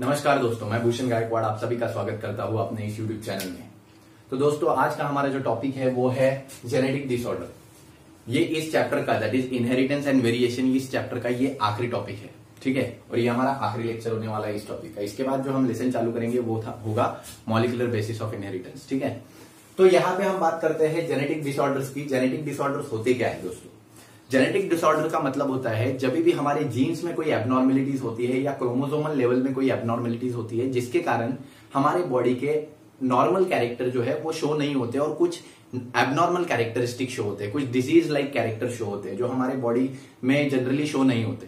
नमस्कार दोस्तों, मैं भूषण गायकवाड़ आप सभी का स्वागत करता हूं अपने इस यूट्यूब चैनल में। तो दोस्तों, आज का हमारा जो टॉपिक है वो है जेनेटिक डिसऑर्डर। ये इस चैप्टर का, that is inheritance and variation, इस चैप्टर का ये आखिरी टॉपिक है, ठीक है। और ये हमारा आखिरी लेक्चर होने वाला है इस टॉपिक का। इसके बाद जो हम लेसन चालू करेंगे वो होगा मॉलिक्यूलर बेसिस ऑफ इनहेरिटेंस, ठीक है। तो यहाँ पे हम बात करते हैं जेनेटिक डिसऑर्डर्स की। जेनेटिक डिसऑर्डर्स होते क्या है दोस्तों? जेनेटिक डिसऑर्डर का मतलब होता है जब भी हमारे जीन्स में कोई एबनॉर्मेलिटीज होती है या क्रोमोसोमल लेवल में कोई एबनॉर्मेलिटीज होती है जिसके कारण हमारे बॉडी के नॉर्मल कैरेक्टर जो है वो शो नहीं होते और कुछ एबनॉर्मल कैरेक्टरिस्टिक शो होते हैं, कुछ डिजीज लाइक कैरेक्टर शो होते हैं जो हमारे बॉडी में जनरली शो नहीं होते।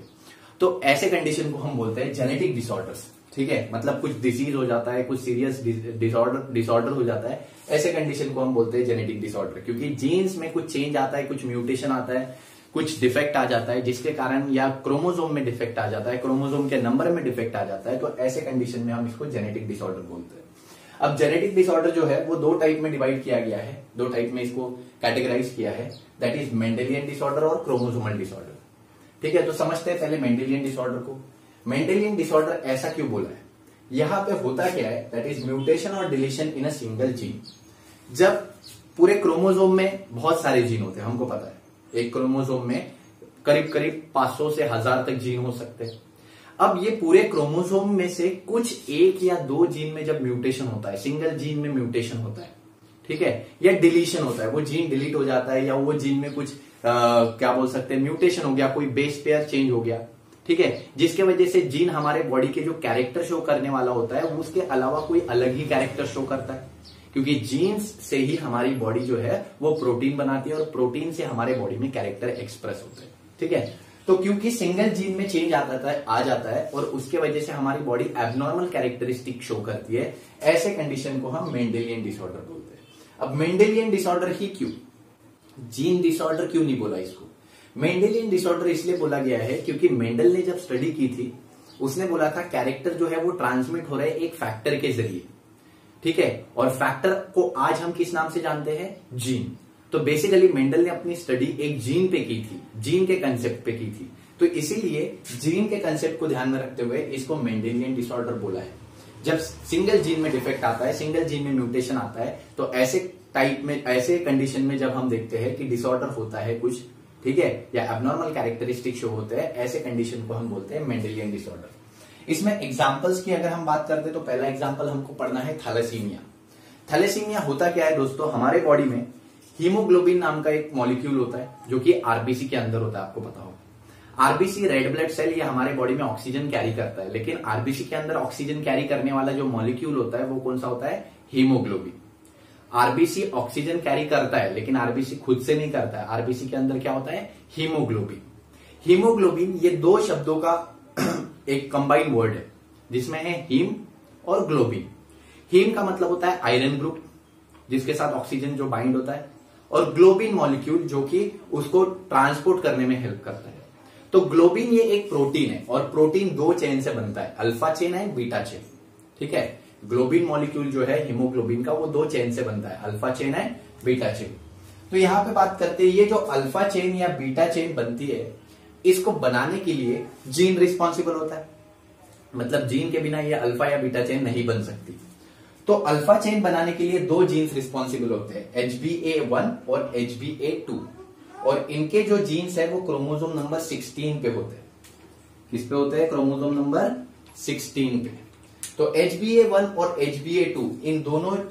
तो ऐसे कंडीशन को हम बोलते हैं जेनेटिक डिसऑर्डर्स, ठीक है। मतलब कुछ डिजीज हो जाता है, कुछ सीरियस डिसऑर्डर हो जाता है, ऐसे कंडीशन को हम बोलते हैं जेनेटिक डिसऑर्डर। क्योंकि जीन्स में कुछ चेंज आता है, कुछ म्यूटेशन आता है, कुछ डिफेक्ट आ जाता है जिसके कारण, या क्रोमोसोम में डिफेक्ट आ जाता है, क्रोमोसोम के नंबर में डिफेक्ट आ जाता है, तो ऐसे कंडीशन में हम इसको जेनेटिक डिसऑर्डर बोलते हैं। अब जेनेटिक डिसऑर्डर जो है वो दो टाइप में डिवाइड किया गया है, दो टाइप में इसको कैटेगराइज किया है, दैट इज मेंडेलियन डिसऑर्डर और क्रोमोसोमल डिसऑर्डर, ठीक है। तो समझते हैं पहले मेंडेलियन डिसऑर्डर को। मेंडेलियन डिसऑर्डर ऐसा क्यों बोला है? यहां पे होता क्या है, दैट इज म्यूटेशन और deletion in a single gene. जब पूरे क्रोमोसोम में बहुत सारे जीन होते हैं, हमको पता है एक क्रोमोसोम में करीब करीब 500 से 1000 तक जीन हो सकते हैं। अब ये पूरे क्रोमोसोम में से कुछ एक या दो जीन में जब म्यूटेशन होता है, सिंगल जीन में म्यूटेशन होता है, ठीक है, या डिलीशन होता है, वो जीन डिलीट हो जाता है, या वो जीन में कुछ क्या बोल सकते हैं, म्यूटेशन हो गया, कोई बेस पेयर चेंज हो गया, ठीक है, जिसके वजह से जीन हमारे बॉडी के जो कैरेक्टर शो करने वाला होता है उसके अलावा कोई अलग ही कैरेक्टर शो करता है। क्योंकि जीन्स से ही हमारी बॉडी जो है वो प्रोटीन बनाती है और प्रोटीन से हमारे बॉडी में कैरेक्टर एक्सप्रेस होते हैं, ठीक है। तो क्योंकि सिंगल जीन में चेंज आ जाता है और उसके वजह से हमारी बॉडी एबनॉर्मल कैरेक्टरिस्टिक शो करती है, ऐसे कंडीशन को हम मेंडेलियन डिसऑर्डर बोलते हैं। अब मेंडेलियन डिसऑर्डर ही क्यों, जीन डिसऑर्डर क्यों नहीं बोला इसको? मेंडेलियन डिसऑर्डर इसलिए बोला गया है क्योंकि मेंडल ने जब स्टडी की थी उसने बोला था कैरेक्टर जो है वो ट्रांसमिट हो रहा है एक फैक्टर के जरिए, ठीक है। और फैक्टर को आज हम किस नाम से जानते हैं? जीन। तो बेसिकली मेंडल ने अपनी स्टडी एक जीन पे की थी, जीन के कंसेप्ट पे की थी, तो इसीलिए जीन के कंसेप्ट को ध्यान में रखते हुए इसको मेंडेलियन डिसऑर्डर बोला है। जब सिंगल जीन में डिफेक्ट आता है, सिंगल जीन में म्यूटेशन आता है, तो ऐसे टाइप में, ऐसे कंडीशन में जब हम देखते हैं कि डिसऑर्डर होता है कुछ, ठीक है, या एबनॉर्मल कैरेक्टरिस्टिक शो होते हैं, ऐसे कंडीशन को हम बोलते हैं मेंडेलियन डिसऑर्डर। इसमें एग्जांपल्स की अगर हम बात करते तो पहला एग्जांपल हमको पढ़ना है थैलेसीमिया। थैलेसीमिया होता क्या है दोस्तों? हमारे बॉडी में हीमोग्लोबिन नाम का एक मॉलिक्यूल होता है जो कि आरबीसी के अंदर होता है, आपको पता होगा। आरबीसी रेड ब्लड सेल, ये हमारे बॉडी में ऑक्सीजन कैरी करता है, लेकिन आरबीसी के अंदर ऑक्सीजन कैरी करने वाला जो मॉलिक्यूल होता है वो कौन सा होता है? हीमोग्लोबिन। आरबीसी ऑक्सीजन कैरी करता है लेकिन आरबीसी खुद से नहीं करता है, आरबीसी के अंदर क्या होता है? हीमोग्लोबिन। हीमोग्लोबिन ये दो शब्दों का एक कंबाइंड वर्ड है जिसमें है हीम और ग्लोबिन। हीम का मतलब होता है आयरन ग्रुप जिसके साथ ऑक्सीजन जो बाइंड होता है, और ग्लोबिन मॉलिक्यूल जो कि उसको ट्रांसपोर्ट करने में हेल्प करता है। तो ग्लोबिन ये एक प्रोटीन है और प्रोटीन दो चेन से बनता है, अल्फा चेन है, बीटा चेन, ठीक है। ग्लोबिन मॉलिक्यूल जो है हीमोग्लोबिन का वो दो चेन से बनता है, अल्फा चेन है, बीटा चेन। तो यहां पे बात करते हैं ये जो अल्फा चेन या बीटा चेन बनती है, इसको बनाने के लिए जीन रिस्पॉन्सिबल होता है। मतलब जीन के बिना ये अल्फा या बीटा चेन नहीं बन सकती। तो अल्फा चेन बनाने के लिए दो जीन्स रिस्पॉन्सिबल होते हैं, HBA1 और HBA2, और इनके जो जीन्स है वो क्रोमोसोम नंबर 16 पे होते हैं। किस पे होते हैं? क्रोमोसोम नंबर 16 पे। तो HBA1 और HBA2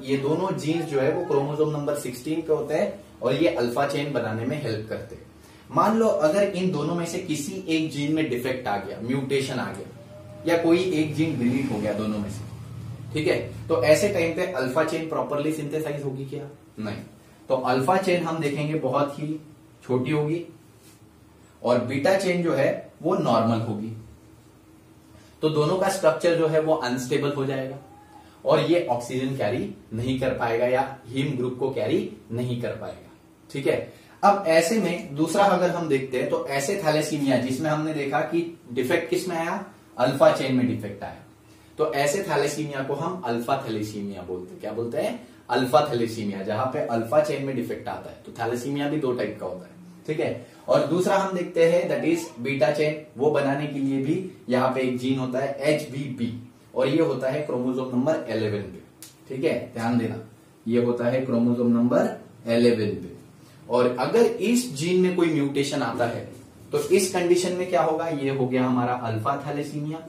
ये दोनों जीन्स जो है वो क्रोमोसोम नंबर 16 पे होते हैं और ये अल्फा चेन बनाने में हेल्प करते हैं। मान लो अगर इन दोनों में से किसी एक जीन में डिफेक्ट आ गया, म्यूटेशन आ गया, या कोई एक जीन डिलीट हो गया दोनों में से, ठीक है, तो ऐसे टाइम पे अल्फा चेन प्रॉपरली सिंथेसाइज होगी क्या? नहीं। तो अल्फा चेन हम देखेंगे बहुत ही छोटी होगी और बीटा चेन जो है वो नॉर्मल होगी। तो दोनों का स्ट्रक्चर जो है वो अनस्टेबल हो जाएगा और ये ऑक्सीजन कैरी नहीं कर पाएगा या हीम ग्रुप को कैरी नहीं कर पाएगा, ठीक है। अब ऐसे में दूसरा अगर हम देखते हैं तो ऐसे थैलेसीमिया जिसमें हमने देखा कि डिफेक्ट किस में आया? अल्फा चेन में डिफेक्ट आया, तो ऐसे थैलेसीमिया को हम अल्फा थैलेसीमिया बोलते हैं। क्या बोलते हैं? अल्फा थैलेसीमिया, जहां पे अल्फा चेन में डिफेक्ट आता है। तो थैलेसीमिया भी दो टाइप का होता है, ठीक है। और दूसरा हम देखते हैं दैट इज बीटा चेन, वो बनाने के लिए भी यहाँ पे एक जीन होता है HBB, और ये होता है क्रोमोसोम नंबर 11 पे। ठीक है, ध्यान देना, ये होता है क्रोमोसोम नंबर 11 पे। और अगर इस जीन में कोई म्यूटेशन आता है तो इस कंडीशन में क्या होगा, ये हो गया हमारा अल्फा थैलेसीमिया।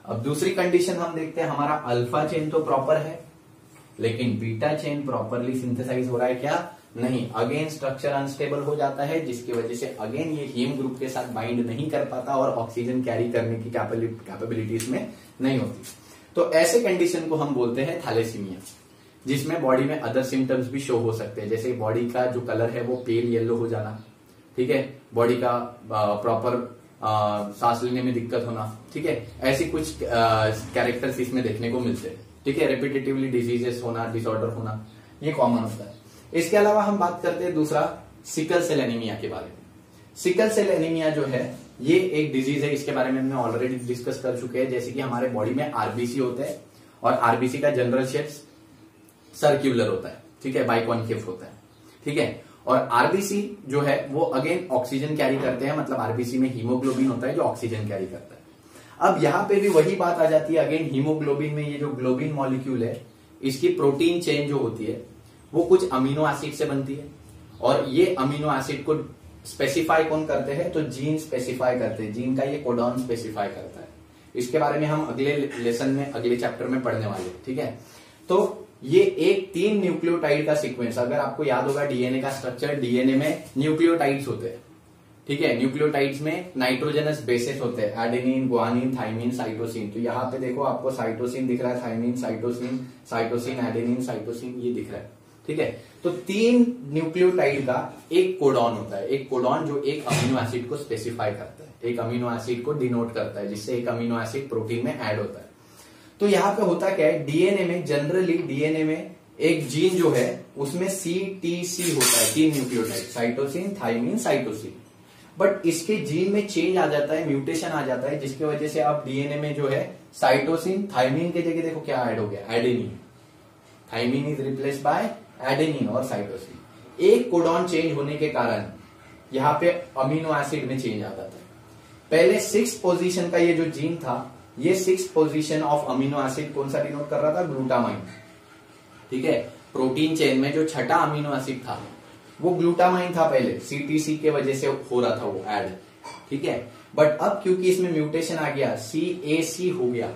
अब दूसरी कंडीशन हम देखते हैं, हमारा अल्फा चेन तो प्रॉपर है लेकिन बीटा चेन प्रॉपरली सिंथेसाइज हो रहा है क्या, नहीं, अगेन स्ट्रक्चर अनस्टेबल हो जाता है, जिसकी वजह से अगेन ये हीम ग्रुप के साथ बाइंड नहीं कर पाता और ऑक्सीजन कैरी करने की कैपेबिलिटी इसमें नहीं होती। तो ऐसे कंडीशन को हम बोलते हैं थैलेसीमिया, जिसमें बॉडी में अदर सिम्टम्स भी शो हो सकते हैं, जैसे बॉडी का जो कलर है वो पेल येलो हो जाना, ठीक है, बॉडी का प्रॉपर सांस लेने में दिक्कत होना, ठीक है, ऐसी कुछ कैरेक्टर्स इसमें देखने को मिलते हैं। ठीक है, रेपिटेटिवली डिजीजेस होना, डिसऑर्डर होना, ये कॉमन होता है। इसके अलावा हम बात करते हैं दूसरा सिकल सेल एनीमिया के बारे में। सिकल सेल एनीमिया जो है ये एक डिजीज है, इसके बारे में हमने ऑलरेडी डिस्कस कर चुके हैं। जैसे कि हमारे बॉडी में आरबीसी होते हैं और आरबीसी का जनरल शेप सर्क्यूलर होता है, ठीक है, बाइकॉन्केव होता है, ठीक है, और आरबीसी जो है वो अगेन ऑक्सीजन कैरी करते हैं, मतलब आरबीसी में हीमोग्लोबिन होता है जो ऑक्सीजन कैरी करता है। अब यहां पे भी वही बात आ जाती है, अगेन हीमोग्लोबिन में ये जो ग्लोबिन मॉलिक्यूल है इसकी प्रोटीन चेन जो होती है वो कुछ अमीनो एसिड से बनती है, और ये अमीनो एसिड को स्पेसिफाई कौन करते हैं, तो जीन स्पेसिफाई करते हैं, जीन का ये कोडॉन स्पेसिफाई करता है। इसके बारे में हम अगले लेसन में, अगले चैप्टर में पढ़ने वाले हैं, ठीक है। तो ये एक 3 न्यूक्लियोटाइड का सीक्वेंस, अगर आपको याद होगा डीएनए का स्ट्रक्चर, डीएनए में न्यूक्लियोटाइड्स होते हैं, ठीक है, न्यूक्लियोटाइड्स में नाइट्रोजनस बेसेस होते हैं, एडेनिन, गुआनिन, थाइमिन, साइटोसिन। तो यहाँ पे देखो आपको साइटोसिन दिख रहा है, thymine, cytosine, cytosine, adenine, cytosine, ये दिख रहा है, ठीक है। तो 3 न्यूक्लियोटाइड का एक कोडॉन होता है, एक कोडॉन जो एक अमीनो एसिड को स्पेसिफाई करता है, एक अमीनो एसिड को डिनोट करता है, जिससे एक अमीनो एसिड प्रोटीन में ऐड होता है। तो यहाँ पे होता क्या है, डीएनए में जनरली डीएनए में एक जीन जो है उसमें सीटीसी होता है, 3 nucleotide, cytosine, thymine, cytosine. But इसके जीन में चेंज आ जाता है, म्यूटेशन आ जाता है, जिसकी वजह से अब डीएनए में जो है साइटोसिन, थाइमिन के जगह देखो क्या ऐड हो गया, adenine. Thymine is replace by adenine और साइटोसिन। एक कोडॉन चेंज होने के कारण यहाँ पे अमीनो एसिड में चेंज आ जाता है। पहले 6th पोजीशन का ये जो जीन था, ये 6th position of amino acid कौन सा डिनोट कर रहा था, ग्लूटामाइन, ठीक है। प्रोटीन चेन में जो छठा अमीनो एसिड था वो ग्लूटामाइन था, पहले सीटीसी के वजह से हो रहा था वो ऐड, ठीक है। बट अब क्योंकि इसमें म्यूटेशन आ गया, सीएसी हो गया,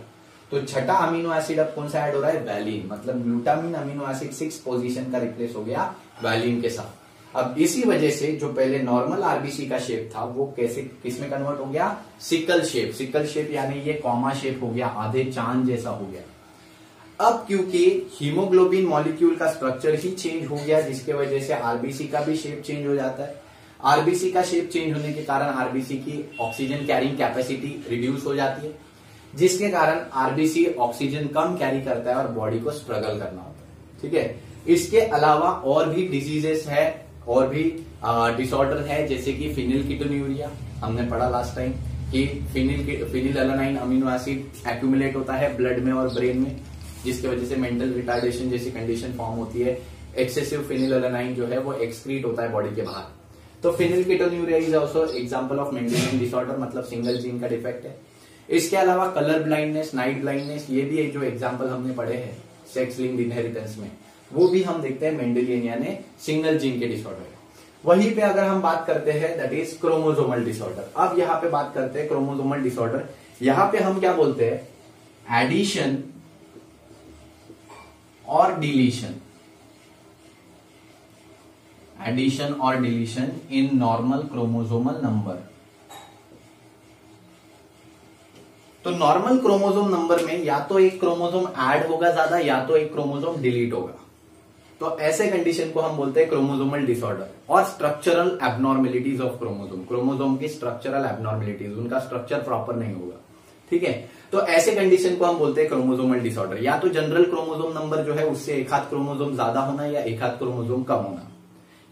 तो छठा अमीनो एसिड अब कौन सा ऐड हो रहा है, वैलिन, मतलब glutamine amino acid 6th position का रिप्लेस हो गया वैलिन के साथ। अब इसी वजह से जो पहले नॉर्मल आरबीसी का शेप था वो कैसे किसमें कन्वर्ट हो गया, सिकल शेप। सिकल शेप यानी ये कॉमा शेप हो गया, आधे चांद जैसा हो गया। अब क्योंकि हीमोग्लोबिन मॉलिक्यूल का स्ट्रक्चर ही चेंज हो गया, जिसके वजह से आरबीसी का भी शेप चेंज हो जाता है। आरबीसी का शेप चेंज होने के कारण आरबीसी की ऑक्सीजन कैरिंग कैपेसिटी रिड्यूस हो जाती है, जिसके कारण आरबीसी ऑक्सीजन कम कैरी करता है और बॉडी को स्ट्रगल करना होता है, ठीक है। इसके अलावा और भी डिजीजेस है और भी डिसऑर्डर है, जैसे कि फिनिलकीटोन्यूरिया, हमने पढ़ा लास्ट टाइम कि फिनिलएलानाइन अमीनो एसिड एक्यूमुलेट होता है ब्लड में और ब्रेन में, जिसकी वजह से मेंटल रिटार्डेशन जैसी कंडीशन फॉर्म होती है। एक्सेसिव फिनिलएलानाइन जो है वो एक्सक्रीट होता है बॉडी के बाहर। तो phenylketonuria is also example of Mendelian disorder, मतलब सिंगल जीन का डिफेक्ट है। इसके अलावा कलर ब्लाइंडनेस, नाइट ब्लाइंडनेस, ये भी एक जो एग्जांपल हमने पढ़े हैं सेक्स लिंक्ड इनहेरिटेंस में, वो भी हम देखते हैं मेंडेलियन यानी सिंगल जीन के डिसऑर्डर। वहीं पे अगर हम बात करते हैं दैट इज क्रोमोसोमल डिसऑर्डर। अब यहाँ पे बात करते हैं क्रोमोसोमल डिसऑर्डर, यहाँ पे हम क्या बोलते हैं, एडिशन और डिलीशन, एडिशन और deletion in normal chromosomal number. तो नॉर्मल क्रोमोसोम नंबर में या तो एक क्रोमोसोम ऐड होगा ज्यादा या तो एक क्रोमोसोम डिलीट होगा। तो ऐसे कंडीशन को हम बोलते हैं क्रोमोसोमल डिसऑर्डर। और structural abnormalities of chromosome, chromosome की स्ट्रक्चरल एबनॉर्मेलिटीज, उनका स्ट्रक्चर प्रॉपर नहीं होगा, ठीक है। तो ऐसे कंडीशन को हम बोलते हैं क्रोमोसोमल डिसऑर्डर। या तो जनरल क्रोमोसोम नंबर जो है उससे एक हाथ क्रोमोसोम ज्यादा होना या एक हाथ क्रोमोसोम कम होना,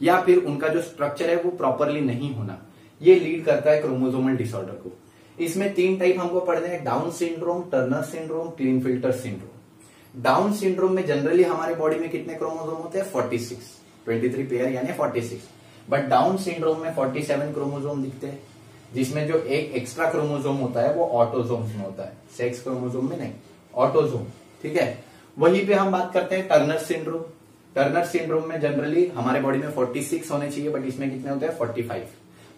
या फिर उनका जो स्ट्रक्चर है वो प्रॉपरली नहीं होना, ये लीड करता है क्रोमोसोमल डिसऑर्डर को। इसमें 3 टाइप हमको पढ़ने हैं, Down syndrome, Turner syndrome, Klinefelter syndrome. Down syndrome में जनरली हमारे बॉडी में कितने क्रोमोसोम होते हैं, 46, 23 पेयर यानी 46। बट डाउन सिंड्रोम में 47 क्रोमोसोम दिखते हैं, जिसमें जो एक एक्स्ट्रा क्रोमोसोम होता है वो ऑटोसोम्स में होता है, सेक्स क्रोमोसोम में नहीं, ऑटोसोम, ठीक है। वहीं पे हम बात करते हैं टर्नर सिंड्रोम। टर्नर सिंड्रोम में जनरली हमारे बॉडी में 46 होने चाहिए, बट इसमें कितने होते हैं 45।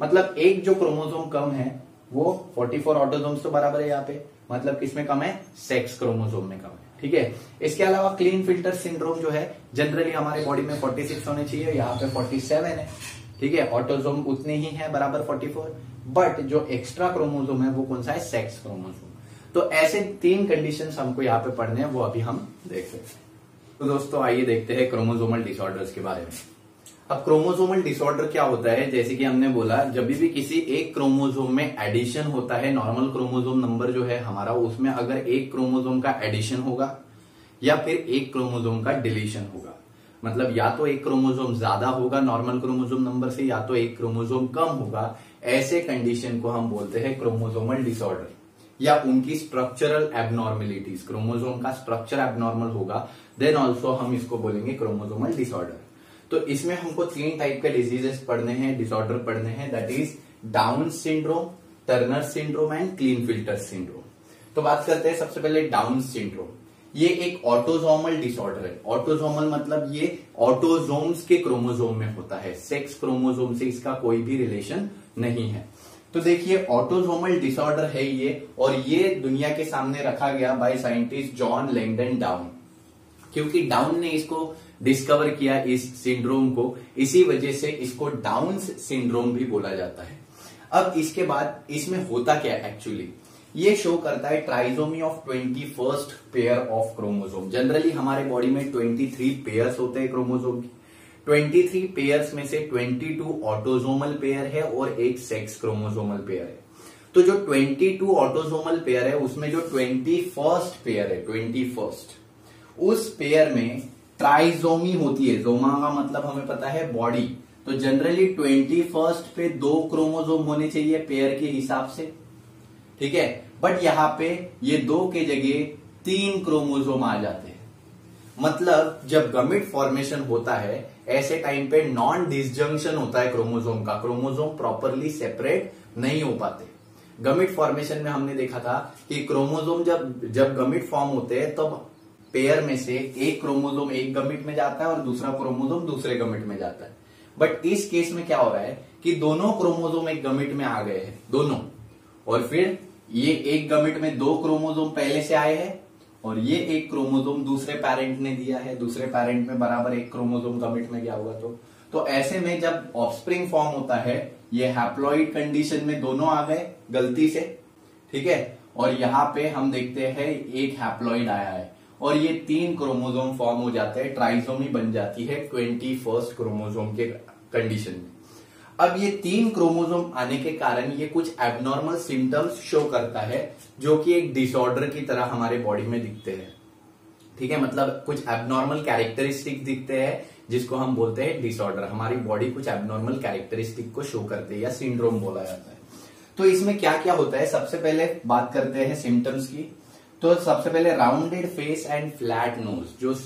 मतलब एक जो क्रोमोसोम कम है वो 44 ऑटोसोम्स तो बराबर है यहाँ पे, मतलब किसमें कम है, सेक्स क्रोमोसोम में कम है, ठीक है। इसके अलावा क्लीन फिल्टर सिंड्रोम जो है जनरली हमारे बॉडी में 46 होने चाहिए, यहाँ पे 47 है, ठीक है। ऑटोसोम उतने ही है बराबर 44, बट जो एक्स्ट्रा क्रोमोसोम है वो कौन सा है, सेक्स क्रोमोसोम। तो ऐसे 3 कंडीशंस हमको यहाँ पे पढ़ने हैं, वो अभी हम देख रहे हैं। तो दोस्तों आइए देखते हैं क्रोमोसोमल डिसऑर्डर्स के बारे में। अब क्रोमोसोमल डिसऑर्डर क्या होता है, जैसे कि हमने बोला जब भी किसी एक क्रोमोसोम में एडिशन होता है, नॉर्मल क्रोमोसोम नंबर जो है हमारा, उसमें अगर एक क्रोमोसोम का एडिशन होगा या फिर एक क्रोमोसोम का डिलीशन होगा, मतलब या तो एक क्रोमोसोम ज्यादा होगा नॉर्मल क्रोमोसोम नंबर से, या तो एक क्रोमोसोम कम होगा, ऐसे कंडीशन को हम बोलते हैं क्रोमोसोमल डिसऑर्डर या उनकी स्ट्रक्चरल एबनॉर्मेलिटीज। क्रोमोसोम का स्ट्रक्चर एबनॉर्मल होगा, देन ऑल्सो हम इसको बोलेंगे क्रोमोसोमल डिसऑर्डर। तो इसमें हमको 3 टाइप के डिजीजेस पढ़ने हैं, डिसऑर्डर पढ़ने हैं, that is down syndrome, Turner syndrome and clean filter syndrome. तो बात करते हैं सबसे पहले डाउन सिंड्रोम। ये एक ऑटोसोमल डिसऑर्डर है। ऑटोसोमल मतलब ये ऑटोसोम्स के क्रोमोसोम में होता है, सेक्स क्रोमोसोम से इसका कोई भी रिलेशन नहीं है। तो देखिए ऑटोसोमल डिसऑर्डर है ये, और ये दुनिया के सामने रखा गया by scientist John Langdon down, क्योंकि डाउन ने इसको डिस्कवर किया इस सिंड्रोम को, इसी वजह से इसको डाउन सिंड्रोम भी बोला जाता है। अब इसके बाद इसमें होता क्या है एक्चुअली, ये शो करता है trisomy of 21st pair of chromosome. Generally हमारे बॉडी में 23 पेयर्स होते हैं क्रोमोसोम की। 23 पेयर्स में से 22 ऑटोसोमल पेयर है और एक सेक्स क्रोमोसोमल पेयर है। तो जो 22 ऑटोसोमल पेयर है उसमें जो 21st पेयर है, 21st, उस पेयर में ट्राइसोमी होती है। जोमा का मतलब हमें पता है बॉडी, तो जनरली 21st पे 2 क्रोमोसोम होने चाहिए पेयर के हिसाब से, ठीक है। बट यहां पे ये 2 के जगह 3 क्रोमोसोम आ जाते हैं। मतलब जब गमीट फॉर्मेशन होता है ऐसे टाइम पे नॉन डिसजंक्शन होता है क्रोमोसोम का, क्रोमोसोम प्रॉपरली सेपरेट नहीं हो पाते। गमीट फॉर्मेशन में हमने देखा था कि क्रोमोसोम जब गमीट फॉर्म होते हैं तब पेयर में से एक क्रोमोसोम एक गमीट में जाता है और दूसरा क्रोमोसोम दूसरे गमीट में जाता है। बट इस केस में क्या हो रहा है कि दोनों क्रोमोसोम एक गमीट में आ गए हैं, दोनों, और फिर ये एक गमीट में 2 क्रोमोसोम पहले से आए हैं और ये एक क्रोमोसोम दूसरे पेरेंट ने दिया है, दूसरे पेरेंट में बराबर एक क्रोमोसोम गमीट में गया होगा। तो ऐसे में जब ऑफस्प्रिंग फॉर्म होता है, ये हैप्लॉइड कंडीशन में दोनों आ गए गलती से, ठीक है, और यहाँ पे हम देखते हैं एक हैप्लॉइड आया है और ये 3 क्रोमोसोम फॉर्म हो जाते हैं, ट्राइसोमी बन जाती है 21st क्रोमोसोम के कंडीशन में। अब ये 3 क्रोमोसोम आने के कारण ये कुछ एबनॉर्मल सिम्टम्स शो करता है जो कि एक डिसऑर्डर की तरह हमारे बॉडी में दिखते हैं, ठीक है। मतलब कुछ एबनॉर्मल कैरेक्टरिस्टिक दिखते हैं जिसको हम बोलते हैं डिसऑर्डर। हमारी बॉडी कुछ एबनॉर्मल कैरेक्टरिस्टिक को शो करते हैं या सिंड्रोम बोला जाता है। तो इसमें क्या क्या होता है, सबसे पहले बात करते हैं सिम्टम्स की। तो सबसे पहले rounded face and flat knows,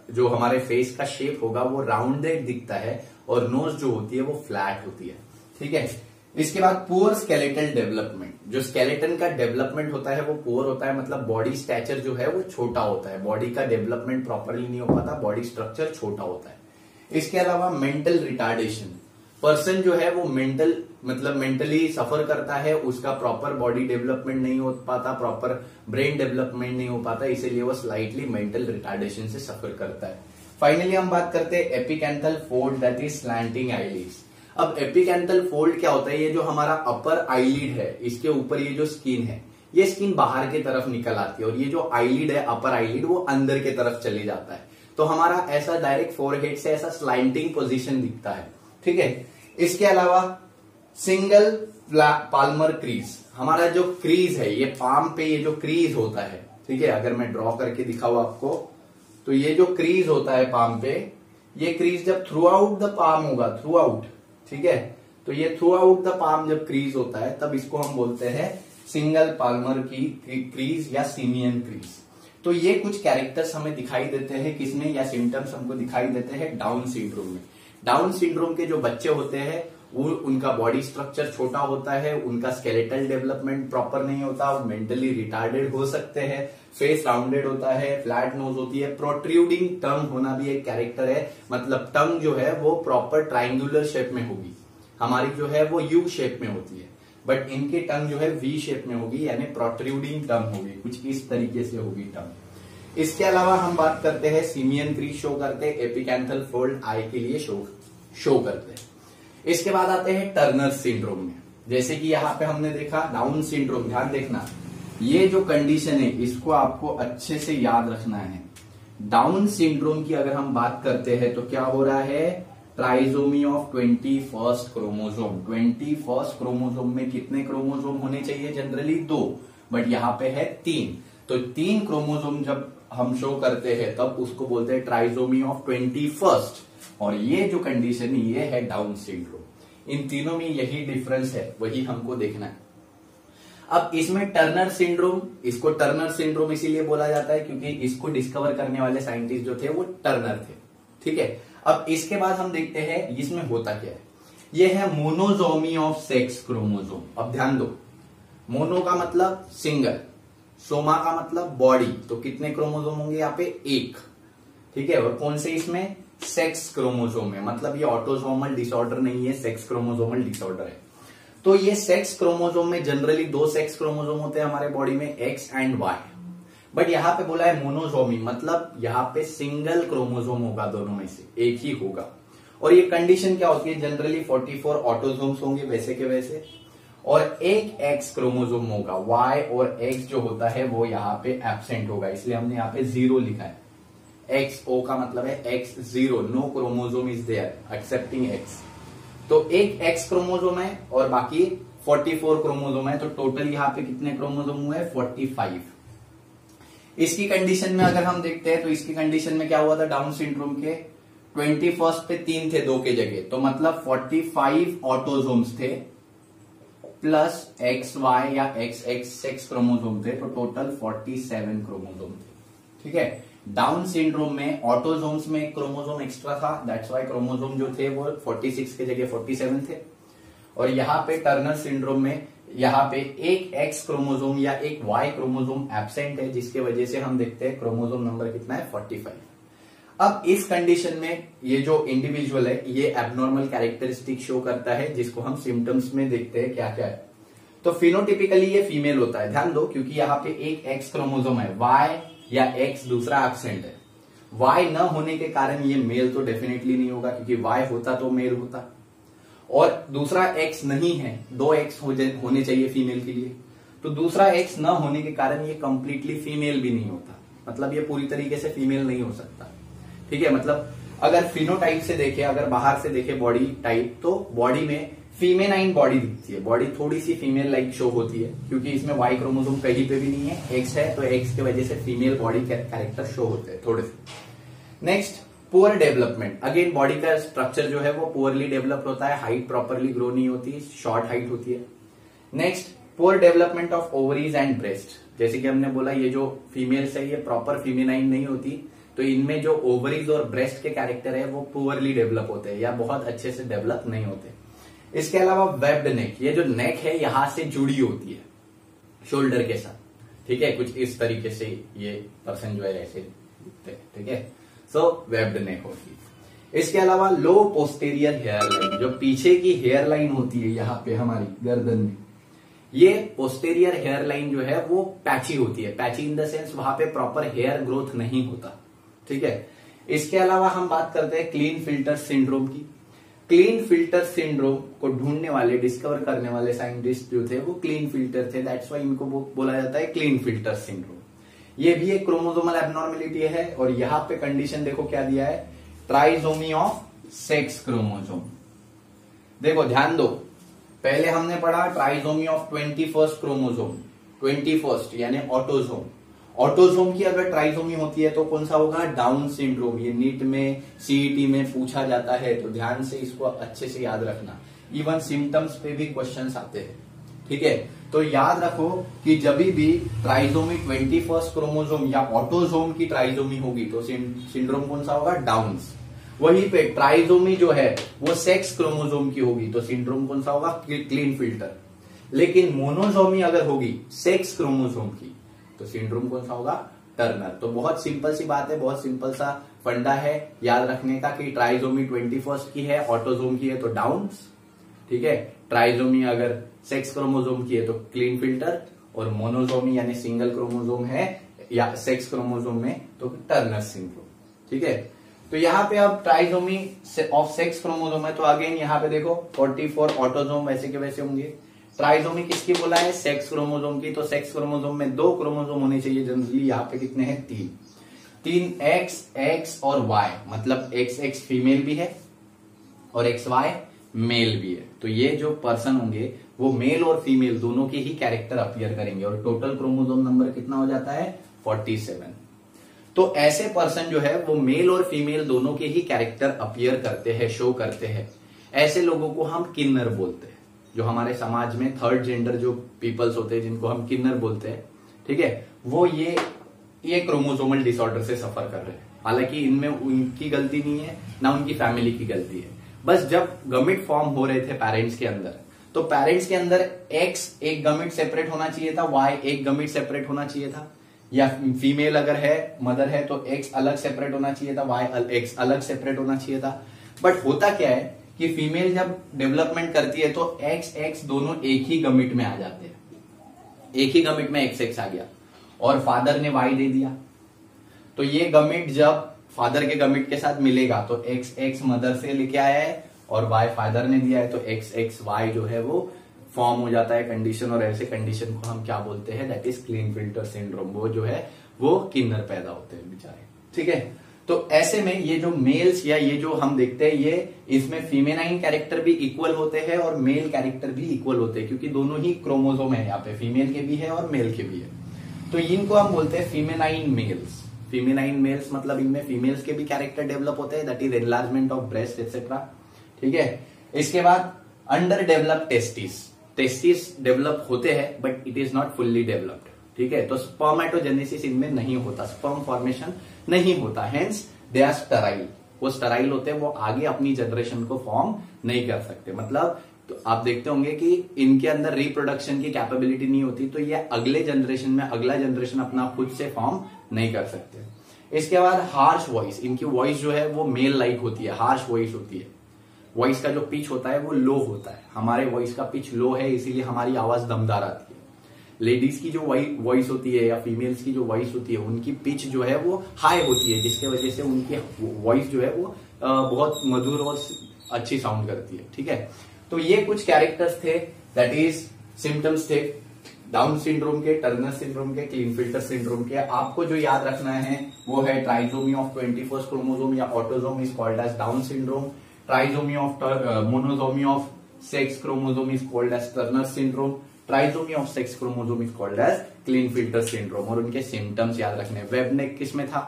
जो हमारे फेस का शेप होगा वो राउंडेड दिखता है और नोज जो होती है वो फ्लैट होती है, ठीक है। इसके बाद पुअर स्केलेटल डेवलपमेंट, जो स्केलेटन का डेवलपमेंट होता है वो पुअर होता है, मतलब बॉडी स्टैचर जो है वो छोटा होता है, बॉडी का डेवलपमेंट प्रॉपरली नहीं हो पाता, बॉडी स्ट्रक्चर छोटा होता है। इसके अलावा मेंटल रिटार्डेशन, पर्सन जो है वो मेंटली सफर करता है, उसका प्रॉपर बॉडी डेवलपमेंट नहीं हो पाता, प्रॉपर ब्रेन डेवलपमेंट नहीं हो पाता, इसीलिए वो स्लाइटली मेंटल रिटार्डेशन से सफर करता है। फाइनली हम बात करते हैं epicanthal fold, that is slanting eyelids. अब एपिकैंथल फोल्ड क्या होता है, ये जो हमारा अपर आईलिड है इसके ऊपर ये जो स्किन है, ये स्किन बाहर की तरफ निकल आती है और ये जो आईलिड है अपर आईलिड वो अंदर की तरफ चले जाता है। तो हमारा ऐसा डायरेक्ट फोरहेड से ऐसा स्लाइंटिंग पोजीशन दिखता है, ठीक है। इसके अलावा सिंगल पाल्मर क्रीज, हमारा जो क्रीज है ये पाम पे ये जो क्रीज होता है, ठीक है, अगर मैं ड्रॉ करके दिखाऊं आपको तो ये जो क्रीज होता है पाम पे, ये क्रीज जब थ्रू आउट द पाम होगा, थ्रू आउट, ठीक है, तो ये थ्रू आउट द पाम जब क्रीज होता है तब इसको हम बोलते हैं सिंगल पाल्मर की क्रीज या सिमियन क्रीज। तो ये कुछ कैरेक्टर्स हमें दिखाई देते हैं किसमें, या सिम्टम्स हमको दिखाई देते हैं डाउन सिंड्रोम में। डाउन सिंड्रोम के जो बच्चे होते हैं वो उनका बॉडी स्ट्रक्चर छोटा होता है, उनका स्केलेटल डेवलपमेंट प्रॉपर नहीं होता, वो मेंटली रिटार्डेड हो सकते हैं, फेस राउंडेड होता है, फ्लैट नोज होती है, प्रोट्रूडिंग टंग होना भी एक कैरेक्टर है, मतलब टंग जो है वो प्रॉपर ट्राइंगुलर शेप में होगी, हमारी जो है वो यू शेप में होती है, बट इनकी टंग जो है वी शेप में होगी, यानी प्रोट्रूडिंग टंग होगी, कुछ इस तरीके से होगी टंग। इसके अलावा हम बात करते हैं सिमियन क्रीज शो करते हैं, एपिकैंथल फोल्ड आई के लिए शो करते हैं। इसके बाद आते हैं टर्नर सिंड्रोम में, जैसे कि यहाँ पे हमने देखा डाउन सिंड्रोम, ध्यान देखना ये जो कंडीशन है इसको आपको अच्छे से याद रखना है। डाउन सिंड्रोम की अगर हम बात करते हैं तो क्या हो रहा है, trisomy of 21st chromosome. 21st chromosome में कितने क्रोमोसोम होने चाहिए, जनरली 2, बट यहाँ पे है 3, तो 3 क्रोमोसोम जब हम शो करते हैं तब उसको बोलते हैं ट्राइजोमी ऑफ 21st, और ये जो कंडीशन है ये है डाउन सिंड्रोम। इन तीनों में यही डिफरेंस है, वही हमको देखना है। अब इसमें टर्नर सिंड्रोम, इसको टर्नर सिंड्रोम इसीलिए बोला जाता है क्योंकि इसको डिस्कवर करने वाले साइंटिस्ट जो थे वो टर्नर थे, ठीक है। अब इसके बाद हम देखते हैं इसमें होता क्या है, ये है मोनोजोमी ऑफ सेक्स क्रोमोसोम। अब ध्यान दो, मोनो का मतलब सिंगल, सोमा का मतलब बॉडी, तो कितने क्रोमोसोम होंगे यहाँ पे, 1, ठीक है। और कौन से इसमें, सेक्स क्रोमोसोम है, मतलब ये ऑटोसोमल डिसऑर्डर नहीं है, सेक्स क्रोमोसोमल डिसऑर्डर है। तो ये सेक्स क्रोमोसोम में जनरली 2 सेक्स क्रोमोसोम होते हैं हमारे बॉडी में, एक्स एंड वाई, बट यहां पे बोला है मोनोजोमी, मतलब यहां पे सिंगल क्रोमोसोम होगा, दोनों में से एक ही होगा। और ये कंडीशन क्या होती है, जनरली 44 ऑटोसोम्स होंगे वैसे के वैसे, और एक एक्स क्रोमोसोम होगा, वाई और एक्स जो होता है वो यहाँ पे एब्सेंट होगा, इसलिए हमने यहाँ पे 0 लिखा है। एक्स ओ का मतलब है X 0, no chromosome is there excepting X. तो एक एक्स क्रोमोसोम है और बाकी 44 क्रोमोसोम है, तो टोटल यहाँ पे कितने क्रोमोसोम हुए, 45। इसकी कंडीशन में अगर हम देखते हैं तो इसकी कंडीशन में क्या हुआ था, डाउन सिंड्रोम के 21st पे 3 थे 2 के जगह, तो मतलब 45 ऑटोसोम्स थे प्लस एक्स वाई या एक्स एक्स सेक्स क्रोमोसोम थे, तो टोटल 47 क्रोमोसोम थे, ठीक है। डाउन सिंड्रोम में ऑटोसोम्स में एक क्रोमोसोम एक्स्ट्रा था, दैट्स वाई क्रोमोसोम जो थे वो 46 के जगह 47 थे। और यहाँ पे टर्नर सिंड्रोम में यहाँ पे एक एक्स क्रोमोसोम या एक वाई क्रोमोसोम एब्सेंट है, जिसके वजह से हम देखते हैं क्रोमोसोम नंबर कितना है, 45। अब इस कंडीशन में ये जो इंडिविजुअल है ये एबनॉर्मल कैरेक्टरिस्टिक शो करता है, जिसको हम सिम्टम्स में देखते हैं क्या क्या है। तो फिनोटिपिकली ये फीमेल होता है, ध्यान दो, क्योंकि यहाँ पे एक एक्स क्रोमोसोम है, वाई या एक्स दूसरा एब्सेंट है। वाई न होने के कारण ये मेल तो डेफिनेटली नहीं होगा, क्योंकि वाई होता तो मेल होता, और दूसरा एक्स नहीं है, 2 एक्स होने चाहिए फीमेल के लिए, तो दूसरा एक्स न होने के कारण ये कंप्लीटली फीमेल भी नहीं होता, मतलब ये पूरी तरीके से फीमेल नहीं हो सकता, ठीक है। मतलब अगर फिनोटाइप से देखे, अगर बाहर से देखे बॉडी टाइप, तो बॉडी में फीमेनाइन बॉडी दिखती है, बॉडी थोड़ी सी फीमेल लाइक शो होती है, क्योंकि इसमें वाई क्रोमोसोम कहीं पे भी नहीं है, एक्स है, तो एक्स की वजह से फीमेल बॉडी कैरेक्टर शो होते हैं थोड़े से। Next, poor development, again body का स्ट्रक्चर जो है वो पुअरली डेवलप होता है, हाइट प्रॉपरली ग्रो नहीं होती, शॉर्ट हाइट होती है। Next, poor development of ovaries and breast, जैसे कि हमने बोला ये जो फीमेल्स है ये प्रॉपर फीमेनाइन नहीं होती, तो इनमें जो ओवरीज और ब्रेस्ट के कैरेक्टर है वो पुअरली डेवलप होते हैं या बहुत अच्छे से डेवलप नहीं होते। इसके अलावा वेब्ड नेक, ये जो नेक है यहां से जुड़ी होती है शोल्डर के साथ, ठीक है, कुछ इस तरीके से ये पर्सन जो है ऐसे दिखते हैं, ठीक है, सो वेब्ड नेक होती है। इसके अलावा लो पोस्टेरियर हेयर लाइन, जो पीछे की हेयर लाइन होती है यहाँ पे हमारी गर्दन में, ये पोस्टेरियर हेयर लाइन जो है वो पैची होती है, पैची इन द सेंस वहां पे प्रॉपर हेयर ग्रोथ नहीं होता, ठीक है। इसके अलावा हम बात करते हैं क्लीन फिल्टर सिंड्रोम की। क्लीन फिल्टर सिंड्रोम को ढूंढने वाले, डिस्कवर करने वाले साइंटिस्ट जो थे वो क्लीन फिल्टर थे, दैट्स वाई इनको बोला जाता है क्लीन फिल्टर सिंड्रोम। ये भी एक क्रोमोसोमल एबनॉर्मेलिटी है, और यहाँ पे कंडीशन देखो क्या दिया है, ट्राइजोमी ऑफ सेक्स क्रोमोसोम। देखो ध्यान दो, पहले हमने पढ़ा trisomy of 21st chromosome, 21st यानी ऑटोसोम। ऑटोसोम की अगर ट्राइजोमी होती है तो कौन सा होगा, डाउन सिंड्रोम। ये नीट में सीईटी में पूछा जाता है, तो ध्यान से इसको अच्छे से याद रखना, इवन सिम्टम्स पे भी क्वेश्चंस आते हैं, ठीक है। तो याद रखो कि जब भी ट्राइजोमी 21st क्रोमोसोम या ऑटोसोम की ट्राइजोमी होगी तो सिंड्रोम कौन सा होगा, डाउन्स। वहीं पे ट्राइजोमी जो है वो सेक्स क्रोमोसोम की होगी तो सिंड्रोम कौन सा होगा, क्लीन फिल्टर। लेकिन मोनोजोमी अगर होगी सेक्स क्रोमोसोम की तो सिंड्रोम कौन सा होगा? टर्नर। तो बहुत सिंपल सी बात है, बहुत सिंपल सा फंडा है याद रखने का कि ट्राइजोमी 21st की है, ऑटोजोम की है तो डाउन्स, ठीक है। ट्राइजोमी अगर सेक्स क्रोमोजोम की है तो क्लीन फिल्टर, और मोनोजोमी यानी सिंगल क्रोमोजोम है या सेक्स क्रोमोजोम में तो टर्नर सिंड्रोम, ठीक है। तो यहाँ पे अब ट्राइजोमी ऑफ सेक्स क्रोमोजोम है तो अगेन यहाँ पे देखो 44 ऑटोजोम वैसे के वैसे होंगे। ट्राइजोमी किसकी बोला है? सेक्स क्रोमोजोम की। तो सेक्स क्रोमोजोम में 2 क्रोमोजोम होने चाहिए जनरली, यहाँ पे कितने हैं? 3 एक्स और वाई, मतलब एक्स फीमेल भी है और XY मेल भी है। तो ये जो पर्सन होंगे वो मेल और फीमेल दोनों के ही कैरेक्टर अपीयर करेंगे और टोटल क्रोमोजोम नंबर कितना हो जाता है? 47। तो ऐसे पर्सन जो है वो मेल और फीमेल दोनों के ही कैरेक्टर अपीयर करते हैं, शो करते हैं। ऐसे लोगों को हम किन्नर बोलते हैं। जो हमारे समाज में थर्ड जेंडर जो पीपल्स होते हैं जिनको हम किन्नर बोलते हैं, ठीक है, वो ये क्रोमोसोमल डिसऑर्डर से सफर कर रहे हैं। हालांकि इनमें उनकी गलती नहीं है ना उनकी फैमिली की गलती है। बस जब गमिट फॉर्म हो रहे थे पेरेंट्स के अंदर, तो पेरेंट्स के अंदर एक्स एक गमिट सेपरेट होना चाहिए था, वाई एक गमिट सेपरेट होना चाहिए था, या फीमेल अगर है मदर है तो एक्स अलग सेपरेट होना चाहिए था, वाई एक्स अलग सेपरेट होना चाहिए था। बट होता क्या है कि फीमेल जब डेवलपमेंट करती है तो एक्स दोनों एक ही गमिट में आ जाते हैं, एक ही गमिट में एक्स आ गया और फादर ने वाई दे दिया। तो ये गमिट जब फादर के गमिट के साथ मिलेगा तो एक्स मदर से लेके आया है और वाई फादर ने दिया है, तो एक्स वाई जो है वो फॉर्म हो जाता है कंडीशन, और ऐसे कंडीशन को हम क्या बोलते हैं? That is clean filter syndrome. वो जो है वो किन्नर पैदा होते हैं बेचारे, ठीक है। तो ऐसे में ये जो मेल्स या ये जो हम देखते हैं ये इसमें फीमेनाइन कैरेक्टर भी इक्वल होते हैं और मेल कैरेक्टर भी इक्वल होते हैं, क्योंकि दोनों ही क्रोमोसोम है यहाँ पे, फीमेल के भी है और मेल के भी है। तो इनको हम बोलते हैं फीमेनाइन मेल्स। फीमेनाइन मेल्स मतलब इनमें फीमेल्स के भी कैरेक्टर डेवलप होते हैं, that is enlargement of breast etcetera, ठीक है। इसके बाद अंडर डेवलप टेस्टिस डेवलप होते हैं but it is not fully developed, ठीक है। तो स्पर्मेटोजेनेसिस इनमें नहीं होता, स्पर्म फॉर्मेशन नहीं होता, हेंस दे आर स्टराइल। वो स्टराइल होते हैं, वो आगे अपनी जनरेशन को फॉर्म नहीं कर सकते। मतलब तो आप देखते होंगे कि इनके अंदर रिप्रोडक्शन की कैपेबिलिटी नहीं होती, तो ये अगले जनरेशन में अगला जनरेशन अपना खुद से फॉर्म नहीं कर सकते। इसके बाद हार्श वॉइस, इनकी वॉइस जो है वो मेल लाइक होती है, हार्श वॉइस होती है। वॉइस का जो पिच होता है वो लो होता है, हमारे वॉइस का पिच लो है इसीलिए हमारी आवाज दमदार आती है। लेडीज की जो वॉइस होती है या फीमेल्स की जो वॉइस होती है उनकी पिच जो है वो हाई होती है, जिसके वजह से उनकी वॉइस जो है वो बहुत मधुर और अच्छी साउंड करती है, ठीक है। तो ये कुछ कैरेक्टर्स थे, दैट इज सिम्टम्स थे डाउन सिंड्रोम के, टर्नर सिंड्रोम के, क्लीन फिल्टर सिंड्रोम के। आपको जो याद रखना है वो है ट्राइजोमी ऑफ 21st क्रोमोसोम या autosome is called as Down syndrome, trisomy of monosomy of sex chromosome is called as Turner syndrome, trisomy of sex chromosome is called as Klinefelter syndrome. और उनके symptoms याद रखने, web नेक किस में था?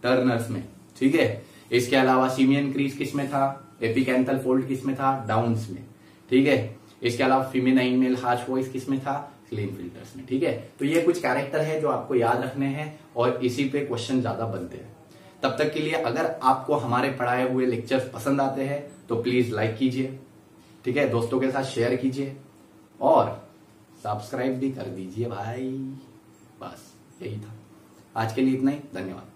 Turners में, ठीक है। इसके अलावा सीमियन क्रीज किस में था? एपिकैंथल फोल्ड किस में था? डाउन्स में, ठीक है। इसके अलावा फीमेनाइन मेल हार्श वॉइस किस में था? क्लीन फिल्टर्स में, ठीक है। तो ये कुछ कैरेक्टर है जो आपको याद रखने हैं और इसी पे क्वेश्चन ज्यादा बनते हैं। तब तक के लिए अगर आपको हमारे पढ़ाए हुए लेक्चर्स पसंद आते हैं तो प्लीज लाइक कीजिए, ठीक है, दोस्तों के साथ शेयर कीजिए और सब्सक्राइब भी कर दीजिए भाई। बस यही था आज के लिए, इतना ही, धन्यवाद।